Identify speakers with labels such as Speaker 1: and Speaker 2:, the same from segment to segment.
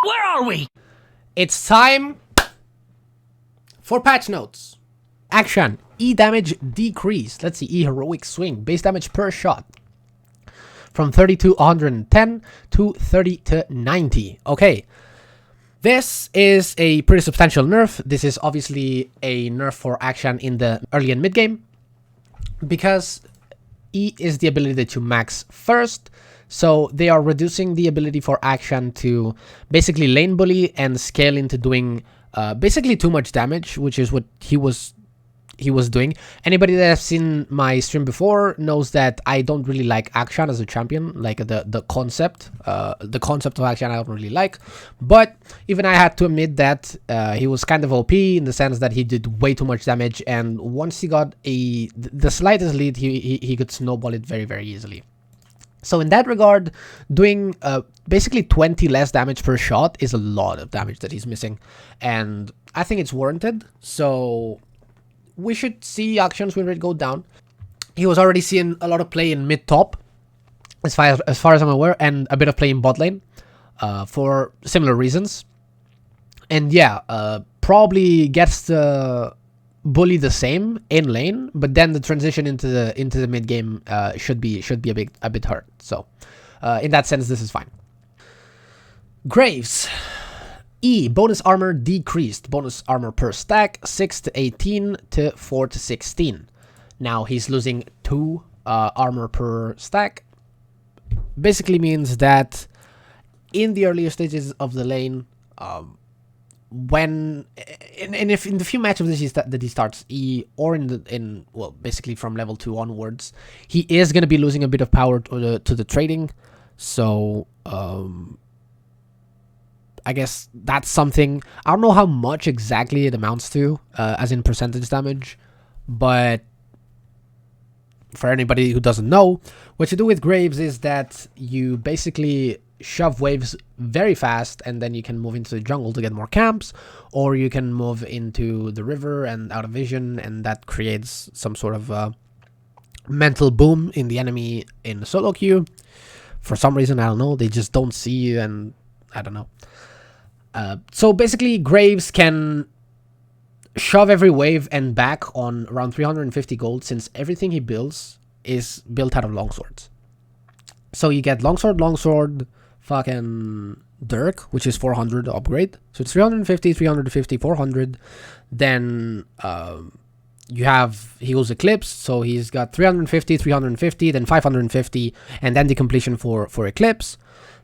Speaker 1: Where are we?
Speaker 2: It's time for patch notes. Akshan, E damage decreased. Let's see, E heroic swing. Base damage per shot. From 30 to 110 to 30 to 90. Okay. This is a pretty substantial nerf. This is obviously a nerf for Akshan in the early and mid game, because E is the ability that you max first. So they are reducing the ability for Akshan to basically lane bully and scale into doing basically too much damage, which is what he was doing. Anybody that has seen my stream before knows that I don't really like Akshan as a champion. Like the concept of Akshan I don't really like. But even I had to admit that he was kind of OP in the sense that he did way too much damage, and once he got the slightest lead, he could snowball it very, very easily. So in that regard, doing basically 20 less damage per shot is a lot of damage that he's missing, and I think it's warranted. So we should see Akshan's win rate go down. He was already seeing a lot of play in mid-top, as far as I'm aware, and a bit of play in bot lane for similar reasons. And yeah, probably gets the bully the same in lane, but then the transition into the mid game should be a bit hard. So in that sense, this is fine. Graves. E, bonus armor decreased. Bonus armor per stack, 6 to 18 to 4 to 16. Now he's losing 2 armor per stack. Basically means that in the earlier stages of the lane, when if in the few matches that he starts E, or well, basically from level 2 onwards, he is going to be losing a bit of power to the trading. So I guess that's something. I don't know how much exactly it amounts to, as in percentage damage, but for anybody who doesn't know, what you do with Graves is that you basically shove waves very fast, and then you can move into the jungle to get more camps, or you can move into the river and out of vision, and that creates some sort of mental boom in the enemy in the solo queue. For some reason, I don't know, they just don't see you, and I don't know. So basically, Graves can shove every wave and back on around 350 gold, since everything he builds is built out of longswords. So you get longsword, fucking Dirk, which is 400 upgrade. So it's 350, 350, 400. Then you have Heal's Eclipse, so he's got 350, 350, then 550, and then the completion for Eclipse.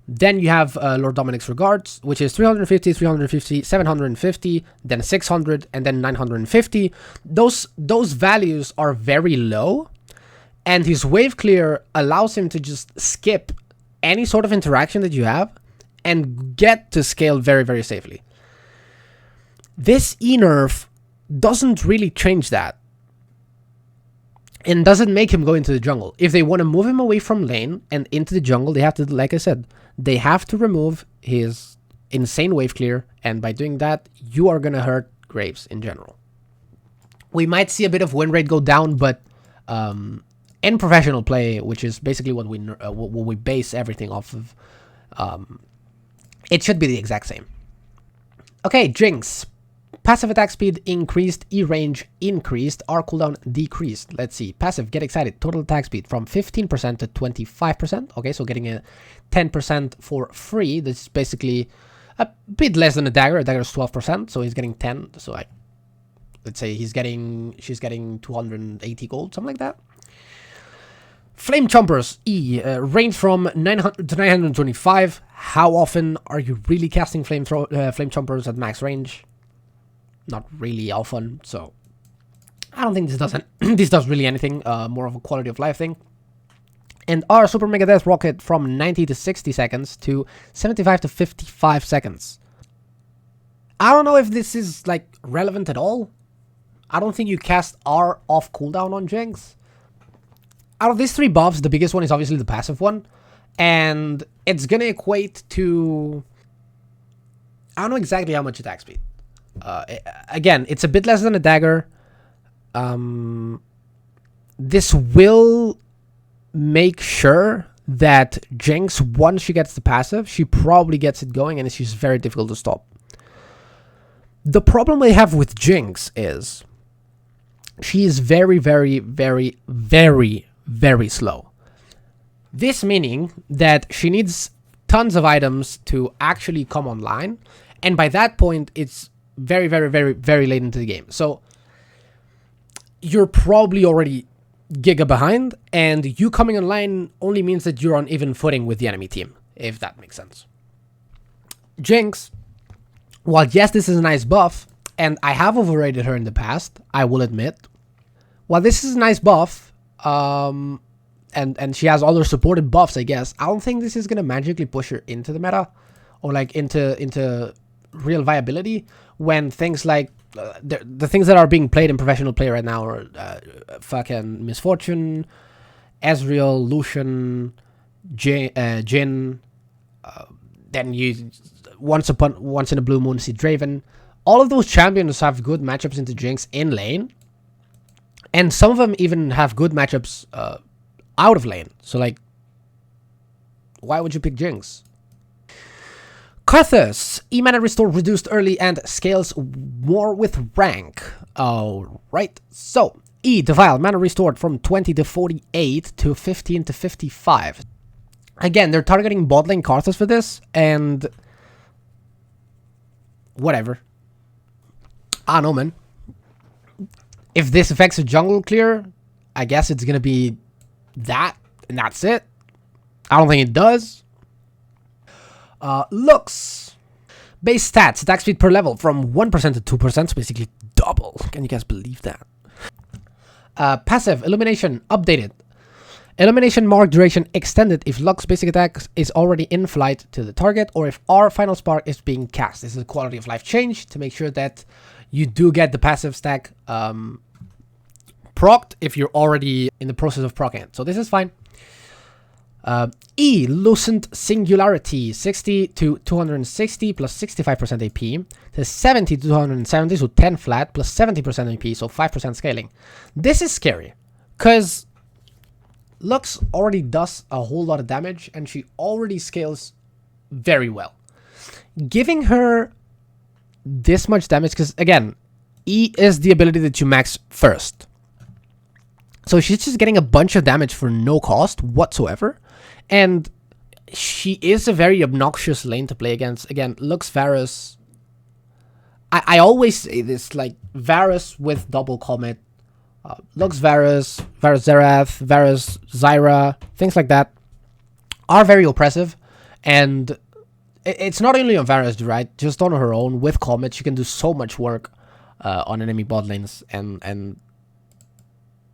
Speaker 2: Then you have Lord Dominic's Regards, which is 350, 350, 750, then 600, and then 950. Those values are very low, and his wave clear allows him to just skip any sort of interaction that you have and get to scale very, very safely. This E-nerf doesn't really change that, and doesn't make him go into the jungle. If they want to move him away from lane and into the jungle, they have to, like I said, they have to remove his insane wave clear, and by doing that, you are going to hurt Graves in general. We might see a bit of win rate go down, but in professional play, which is basically what we base everything off of, it should be the exact same. Okay, Jinx. Passive attack speed increased, E range increased, R cooldown decreased. Let's see. Passive, get excited. Total attack speed from 15% to 25%. Okay, so getting a 10% for free. This is basically a bit less than a dagger. A dagger is 12%, so he's getting 10. So let's say she's getting 280 gold, something like that. Flame Chompers, E, range from 900 to 925. How often are you really casting Flame Chompers at max range? Not really often, so I don't think this does really anything. More of a quality of life thing. And our Super Mega Death Rocket from 90 to 60 seconds to 75 to 55 seconds. I don't know if this is like relevant at all. I don't think you cast R off cooldown on Jinx. Out of these 3 buffs, the biggest one is obviously the passive one, and it's gonna equate to, I don't know exactly how much attack speed. Again, it's a bit less than a dagger. This will make sure that Jinx, once she gets the passive, she probably gets it going and she's very difficult to stop. The problem I have with Jinx is she is very, very, very, very, very slow. This meaning that she needs tons of items to actually come online, and by that point, it's very, very, very, very late into the game. So you're probably already giga behind, and you coming online only means that you're on even footing with the enemy team, if that makes sense. Jinx, while yes, this is a nice buff, and I have overrated her in the past, I will admit. While this is a nice buff, and she has other supported buffs, I guess, I don't think this is going to magically push her into the meta, or like into real viability, when things like the things that are being played in professional play right now are fucking Misfortune, Ezreal, Lucian, Jhin, then you once in a blue moon see Draven. All of those champions have good matchups into Jinx in lane, and some of them even have good matchups out of lane. So like, why would you pick Jinx? Karthus, E-mana restore reduced early and scales more with rank. Alright, so E, Defile, mana restored from 20 to 48 to 15 to 55. Again, they're targeting bot lane Karthus for this, and whatever. I don't know, man. If this affects a jungle clear, I guess it's gonna be that, and that's it. I don't think it does. Looks. Base stats, attack speed per level from 1% to 2%, so basically double. Can you guys believe that? Passive, Illumination, updated. Illumination mark duration extended if Lux's basic attack is already in flight to the target, or if our final spark is being cast. This is a quality of life change to make sure that you do get the passive stack procced if you're already in the process of proccing it. So this is fine. E, Lucent Singularity, 60 to 260 plus 65% AP, to 70 to 270, so 10 flat, plus 70% AP, so 5% scaling. This is scary, because Lux already does a whole lot of damage, and she already scales very well. Giving her this much damage, because again, E is the ability that you max first. So she's just getting a bunch of damage for no cost whatsoever. And she is a very obnoxious lane to play against. Again, Lux Varus. I always say this, like, Varus with double comet. Lux Varus, Varus Xayah, Varus Xayah, things like that are very oppressive. And it's not only on Varus, right? Just on her own, with comet, she can do so much work on enemy bot lanes. And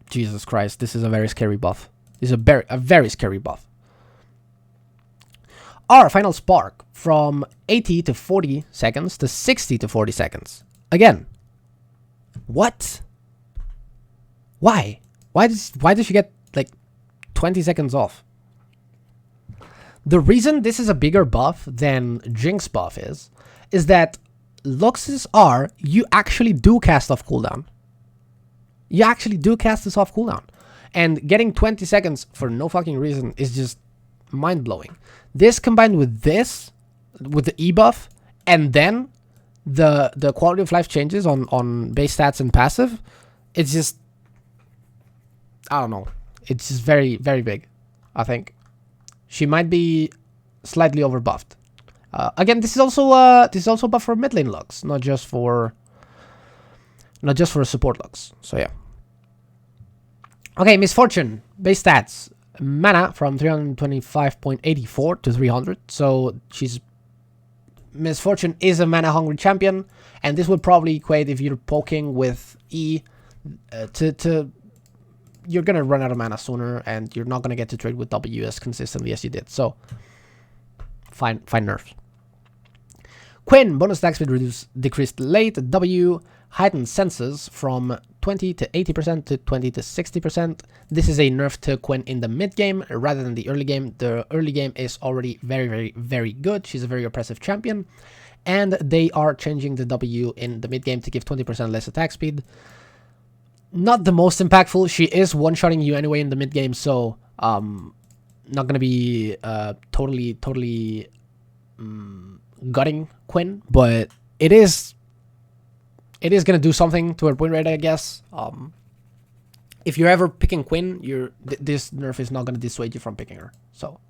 Speaker 2: Jesus Christ, this is a very scary buff. This is a very scary buff. Our final spark from 80 to 40 seconds to 60 to 40 seconds. Again, what? Why? Why does she get like 20 seconds off? The reason this is a bigger buff than Jinx buff is that Lux's R, you actually do cast off cooldown. You actually do cast this off cooldown. And getting 20 seconds for no fucking reason is just mind-blowing. This combined with this, with the E buff, and then the quality of life changes on base stats and passive, it's just, I don't know. It's just very, very big, I think. She might be slightly overbuffed. Again, this is also buff for mid lane Lux, not just for a support Lux. So yeah. Okay, Misfortune, base stats. Mana from 325.84 to 300. So Misfortune is a mana hungry champion, and this would probably equate if you're poking with E to you're gonna run out of mana sooner, and you're not gonna get to trade with W as consistently as you did. So fine nerfs. Quinn, bonus attack speed decreased late. W, heightened senses from 20 to 80% to 20 to 60%. This is a nerf to Quinn in the mid game rather than the early game. The early game is already very, very, very good. She's a very oppressive champion, and they are changing the W in the mid game to give 20% less attack speed. Not the most impactful. She is one-shotting you anyway in the mid game, so totally gutting Quinn, but it is gonna do something to her win rate, I guess. If you're ever picking Quinn, this nerf is not gonna dissuade you from picking her. So,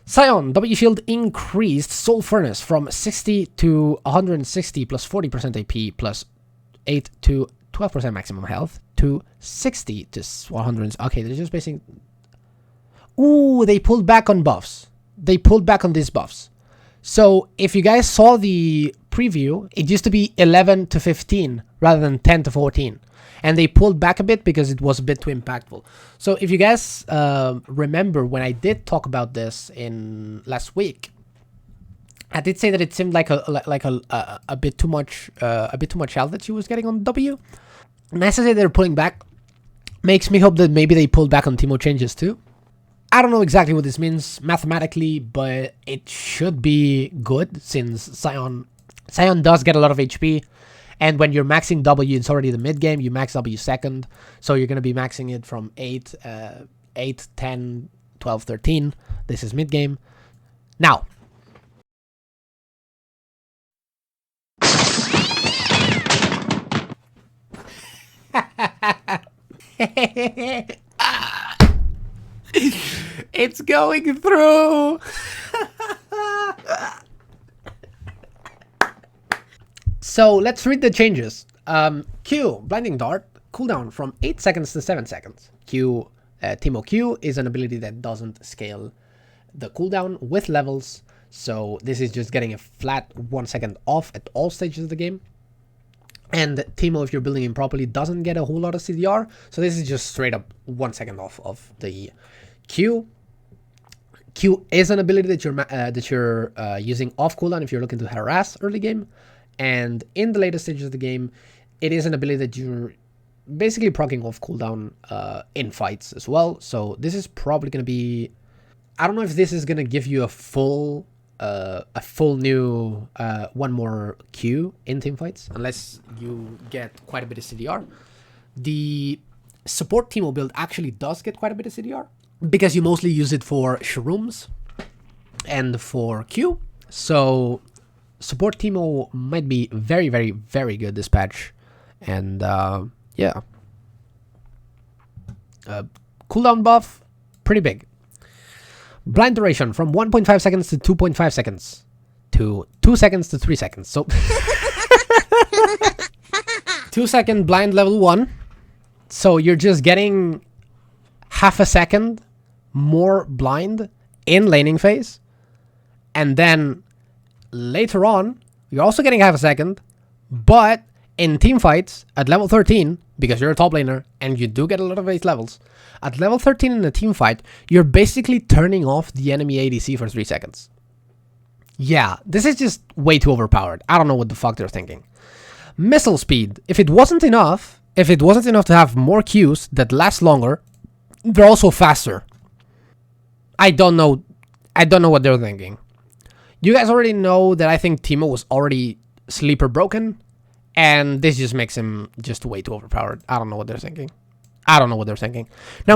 Speaker 2: Sion, W shield increased Soul Furnace from 60 to 160 plus 40% AP plus 8 to 12% maximum health to 60 to 100. Okay, they're just basing. Ooh, they pulled back on buffs. They pulled back on these buffs. So if you guys saw the preview, it used to be 11 to 15 rather than 10 to 14. And they pulled back a bit because it was a bit too impactful. So if you guys remember when I did talk about this in last week, I did say that it seemed like a bit too much health that she was getting on W. And as I say they're pulling back, makes me hope that maybe they pulled back on Teemo changes too. I don't know exactly what this means mathematically, but it should be good since Sion does get a lot of HP. And when you're maxing W, it's already the mid game. You max W second. So you're going to be maxing it from 8, 10, 12, 13. This is mid game. Now. It's going through. So let's read the changes. Q, Blinding Dart, cooldown from 8 seconds to 7 seconds. Teemo Q is an ability that doesn't scale the cooldown with levels. So this is just getting a flat 1 second off at all stages of the game. And Teemo, if you're building him properly, doesn't get a whole lot of CDR. So this is just straight up 1 second off of the Q. Q is an ability that you're using off cooldown if you're looking to harass early game. And in the later stages of the game, it is an ability that you're basically proccing off cooldown in fights as well. So this is probably going to be... I don't know if this is going to give you a full new one more Q in team fights, unless you get quite a bit of CDR. The support Teemo build actually does get quite a bit of CDR, because you mostly use it for shrooms and for Q. So support Teemo might be very, very, very good this patch. And yeah. Cooldown buff, pretty big. Blind duration from 1.5 seconds to 2.5 seconds to 2 seconds to 3 seconds. So 2 second blind level 1. So you're just getting half a second more blind in laning phase. And then later on, you're also getting half a second, but in team fights at level 13, because you're a top laner and you do get a lot of 8 levels, at level 13 in a team fight, you're basically turning off the enemy ADC for 3 seconds. Yeah, this is just way too overpowered. I don't know what the fuck they're thinking. Missile speed. If it wasn't enough to have more Qs that last longer, they're also faster. I don't know what they're thinking. You guys already know that I think Teemo was already sleeper broken, and this just makes him just way too overpowered. I don't know what they're thinking. Now,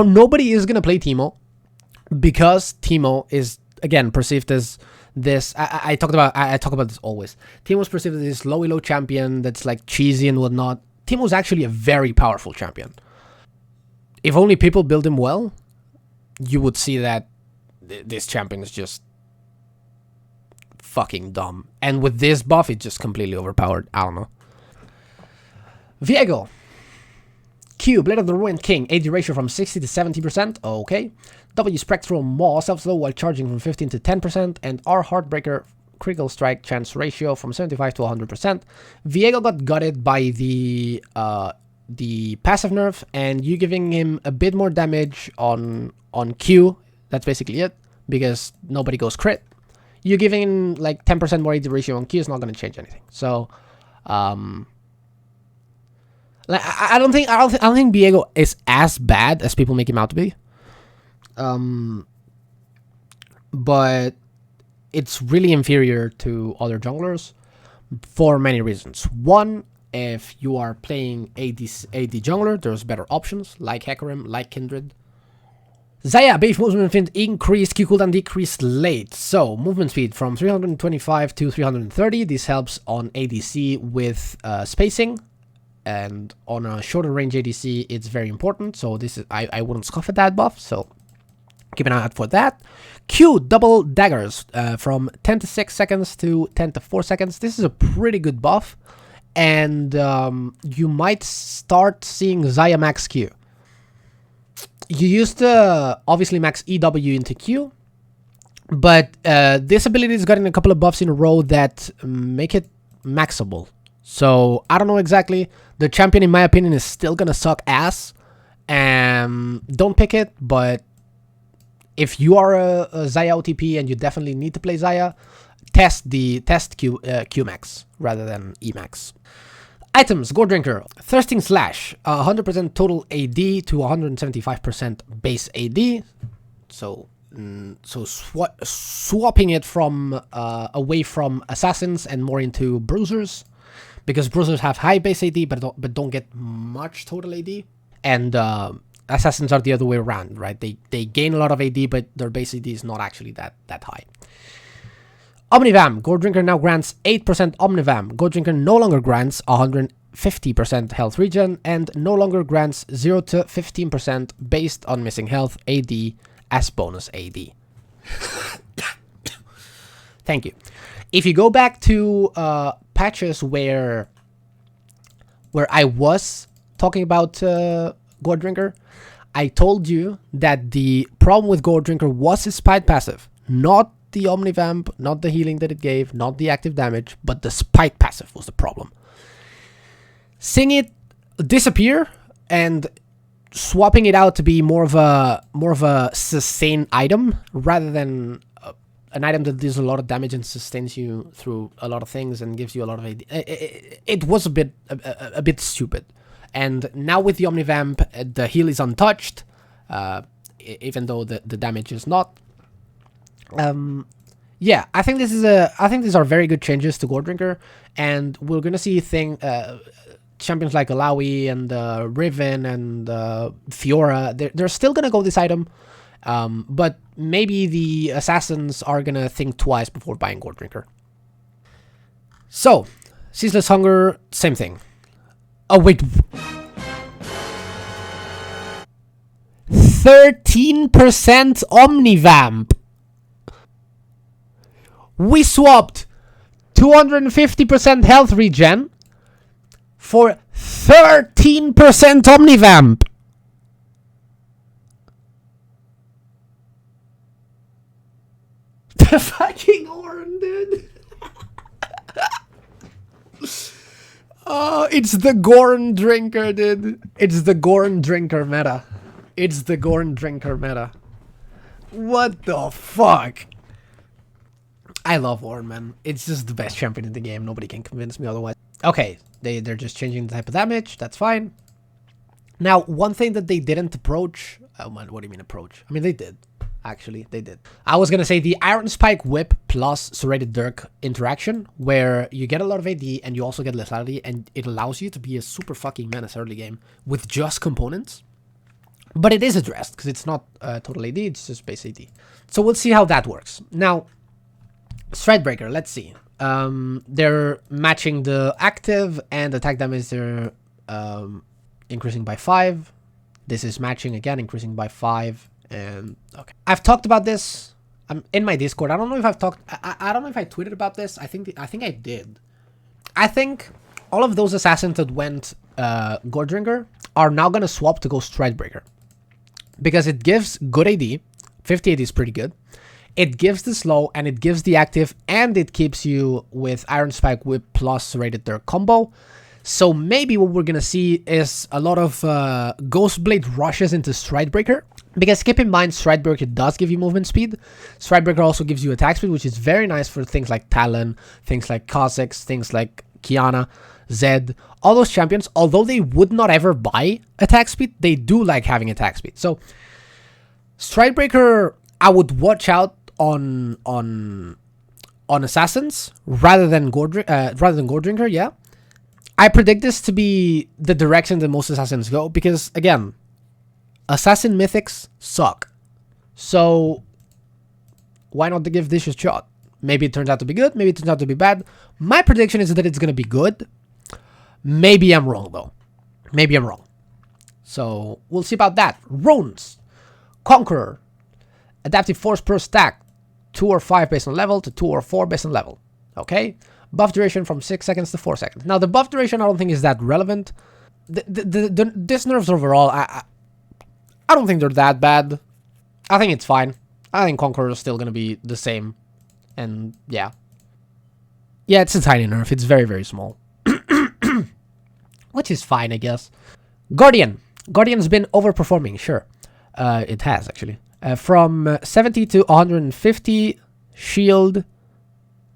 Speaker 2: nobody is going to play Teemo because Teemo is, again, perceived as this. I talk about this always. Teemo's perceived as this low elo champion that's like cheesy and whatnot. Teemo's actually a very powerful champion. If only people build him well, you would see that this champion is just fucking dumb. And with this buff, it's just completely overpowered. I don't know. Viego. Q, Blade of the Ruined King, AD ratio from 60 to 70%. Okay. W, Spectral Maw, self-slow while charging from 15 to 10%. And R, Heartbreaker, critical strike chance ratio from 75 to 100%. Viego got gutted by the passive nerf, and you giving him a bit more damage on Q. That's basically it, because nobody goes crit. You giving him like 10% more AD ratio on Q is not going to change anything. So, like, I don't think Viego is as bad as people make him out to be. But it's really inferior to other junglers for many reasons. One, if you are playing AD jungler, there's better options like Hecarim, like Kindred. Xayah, base movement speed increased, Q cooldown decreased late. So, movement speed from 325 to 330. This helps on ADC with spacing. And on a shorter range ADC, it's very important. So, this is I wouldn't scoff at that buff. So, keep an eye out for that. Q, double daggers from 10 to 6 seconds to 10 to 4 seconds. This is a pretty good buff. And you might start seeing Xayah max Q. You used to obviously max EW into Q, but this ability has gotten a couple of buffs in a row that make it maxable. So I don't know exactly. The champion, in my opinion, is still gonna suck ass. Don't pick it, but if you are a Xayah OTP and you definitely need to play Xayah, test Q max rather than E max. Items, Goredrinker, Thirsting Slash, 100% total AD to 175% base AD. So swapping it from away from assassins and more into bruisers, because bruisers have high base AD but don't get much total AD, and assassins are the other way around, right? They gain a lot of AD, but their base AD is not actually that high. Omnivam, Goredrinker now grants 8% Omnivam. Goredrinker no longer grants 150% health regen and no longer grants 0 to 15% based on missing health AD as bonus AD. Thank you. If you go back to patches where I was talking about Goredrinker, I told you that the problem with Goredrinker was his Spite passive, not the Omnivamp, not the healing that it gave, not the active damage, but the Spite passive was the problem. Seeing it disappear and swapping it out to be more of a sustain item rather than an item that deals a lot of damage and sustains you through a lot of things and gives you a lot of AD. It was a bit stupid. And now with the Omnivamp, the heal is untouched, even though the damage is not. Yeah, I think these are very good changes to Goredrinker, and we're gonna see champions like Alawi and Riven and Fiora. They're still gonna go this item, but maybe the assassins are gonna think twice before buying Goredrinker. So, Ceaseless Hunger, same thing. Oh wait, 13% Omnivamp. We swapped 250% health regen for 13% Omnivamp. The fucking Ornn, dude. Oh, it's the Goredrinker, dude. It's the Goredrinker meta. It's the Goredrinker meta. What the fuck? I love Ornn, man. It's just the best champion in the game. Nobody can convince me otherwise. Okay, they're just changing the type of damage. That's fine. Now, one thing that they didn't approach... Oh, man, what do you mean approach? I mean, they did. Actually, they did. I was going to say the Ironspike Whip plus Serrated Dirk interaction, where you get a lot of AD and you also get lethality, and it allows you to be a super fucking menace early game with just components. But it is addressed, because it's not total AD, it's just base AD. So we'll see how that works. Now, Stridebreaker, let's see. They're matching the active and attack damage. They're increasing by 5. This is matching again, increasing by 5. And okay, I've talked about this. I'm in my Discord. I don't know if I've talked. I don't know if I tweeted about this. I think I did. I think all of those assassins that went Goredrinker are now gonna swap to go Stridebreaker, because it gives good AD. 50 AD is pretty good. It gives the slow, and it gives the active, and it keeps you with Ironspike Whip plus Serrated Dirk combo. So maybe what we're gonna see is a lot of Ghostblade rushes into Stridebreaker. Because keep in mind, Stridebreaker does give you movement speed. Stridebreaker also gives you attack speed, which is very nice for things like Talon, things like Kha'Zix, things like Qiyana, Zed. All those champions, although they would not ever buy attack speed, they do like having attack speed. So Stridebreaker, I would watch out on assassins rather than Goredrinker. Yeah, I predict this to be the direction that most assassins go, because again, assassin mythics suck. So why not to give this a shot? Maybe it turns out to be good. Maybe it turns out to be bad. My prediction is that it's going to be good. Maybe I'm wrong, though. Maybe I'm wrong. So we'll see about that. Runes. Conqueror. Adaptive force per stack. 2 or 5 based on level to 2 or 4 based on level. Okay? Buff duration from 6 seconds to 4 seconds. Now, the buff duration I don't think is that relevant. This nerfs overall, I don't think they're that bad. I think it's fine. I think Conqueror is still going to be the same. And yeah. Yeah, it's a tiny nerf. It's very, very small. Which is fine, I guess. Guardian. Guardian's been overperforming, sure. It has, actually. From 70 to 150 shield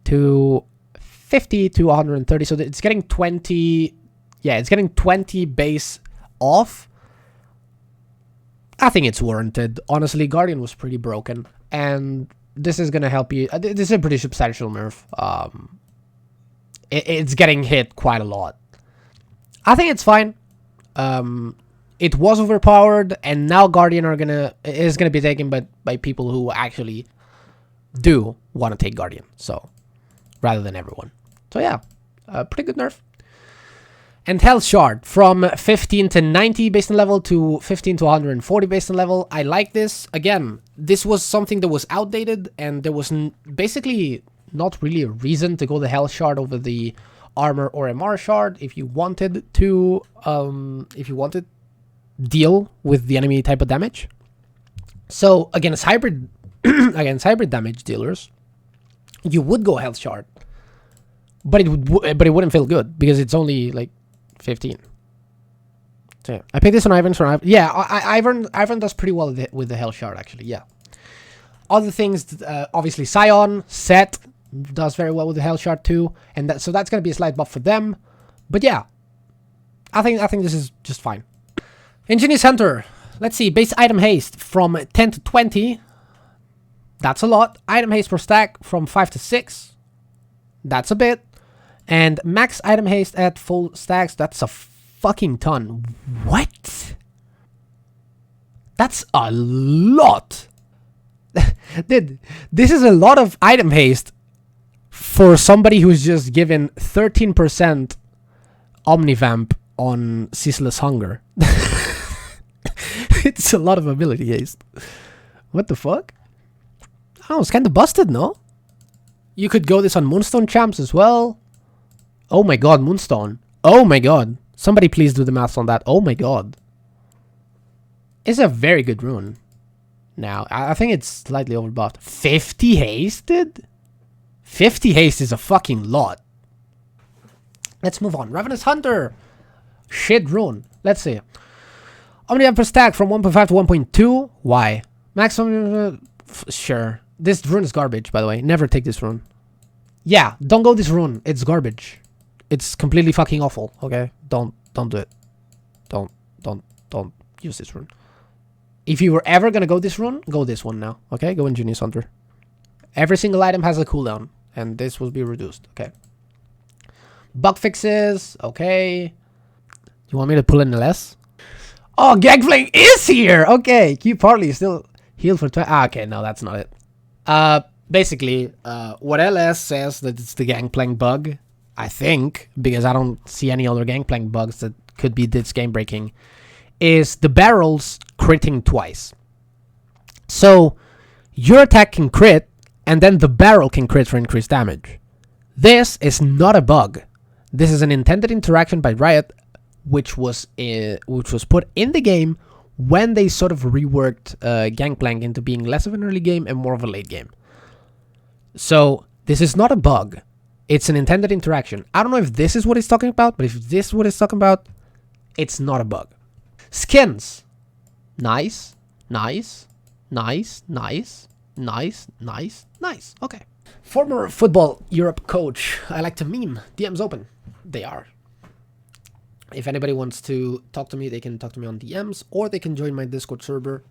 Speaker 2: to 50 to 130. So it's getting 20. Yeah, it's getting 20 base off. I think it's warranted. Honestly, Guardian was pretty broken. And this is going to help you. This is a pretty substantial nerf. It's getting hit quite a lot. I think it's fine. It was overpowered, and now Guardian is gonna be taken by people who actually do want to take Guardian. So rather than everyone. So yeah, pretty good nerf. And Health Shard from 15 to 90 based on level to 15 to 140 based on level. I like this. Again, this was something that was outdated, and there was basically not really a reason to go the Health Shard over the armor or MR shard if you wanted to deal with the enemy type of damage. So against hybrid damage dealers, you would go Health Shard, but it wouldn't feel good because it's only like 15. So yeah. I picked this on Ivan's from Ivan. Yeah, Ivan does pretty well with the Health Shard actually. Yeah. Other things, obviously Sion, Set does very well with the Health Shard too, and so that's gonna be a slight buff for them. But yeah, I think this is just fine. Ingenious Hunter. Let's see, base item haste from 10 to 20. That's a lot. Item haste per stack from 5 to 6. That's a bit. And max item haste at full stacks. That's a fucking ton. What? That's a lot. Dude, this is a lot of item haste for somebody who's just given 13% Omnivamp on Ceaseless Hunger. It's a lot of ability haste. What the fuck? Oh, it's kind of busted, no? You could go this on Moonstone champs as well. Oh my god, Moonstone. Oh my god. Somebody please do the math on that. Oh my god. It's a very good rune. Now, I think it's slightly overbuffed. 50 hasted? 50 haste is a fucking lot. Let's move on. Ravenous Hunter. Shit rune. Let's see. Omnium per stack from 1.5 to 1.2. Why? Maximum. Sure. This rune is garbage, by the way. Never take this rune. Yeah, don't go this rune. It's garbage. It's completely fucking awful. Okay? Don't do it. Don't use this rune. If you were ever gonna go this rune, go this one now. Okay? Go Ingenious Hunter. Every single item has a cooldown, and this will be reduced. Okay. Bug fixes. Okay. You want me to pull in LS? Oh, Gangplank is here! Okay, Q partly still healed for 20. Ah, okay, no, that's not it. Basically, what LS says that it's the Gangplank bug, I think, because I don't see any other Gangplank bugs that could be this game breaking, is the barrels critting twice. So, your attack can crit, and then the barrel can crit for increased damage. This is not a bug. This is an intended interaction by Riot, which was put in the game when they sort of reworked Gangplank into being less of an early game and more of a late game. So this is not a bug. It's an intended interaction. I don't know if this is what he's talking about, but if this is what he's talking about, it's not a bug. Skins. Nice. Nice. Nice. Nice. Nice. Nice. Nice. Okay. Former Football Europe coach. I like to meme. DMs open. They are. If anybody wants to talk to me, they can talk to me on DMs, or they can join my Discord server.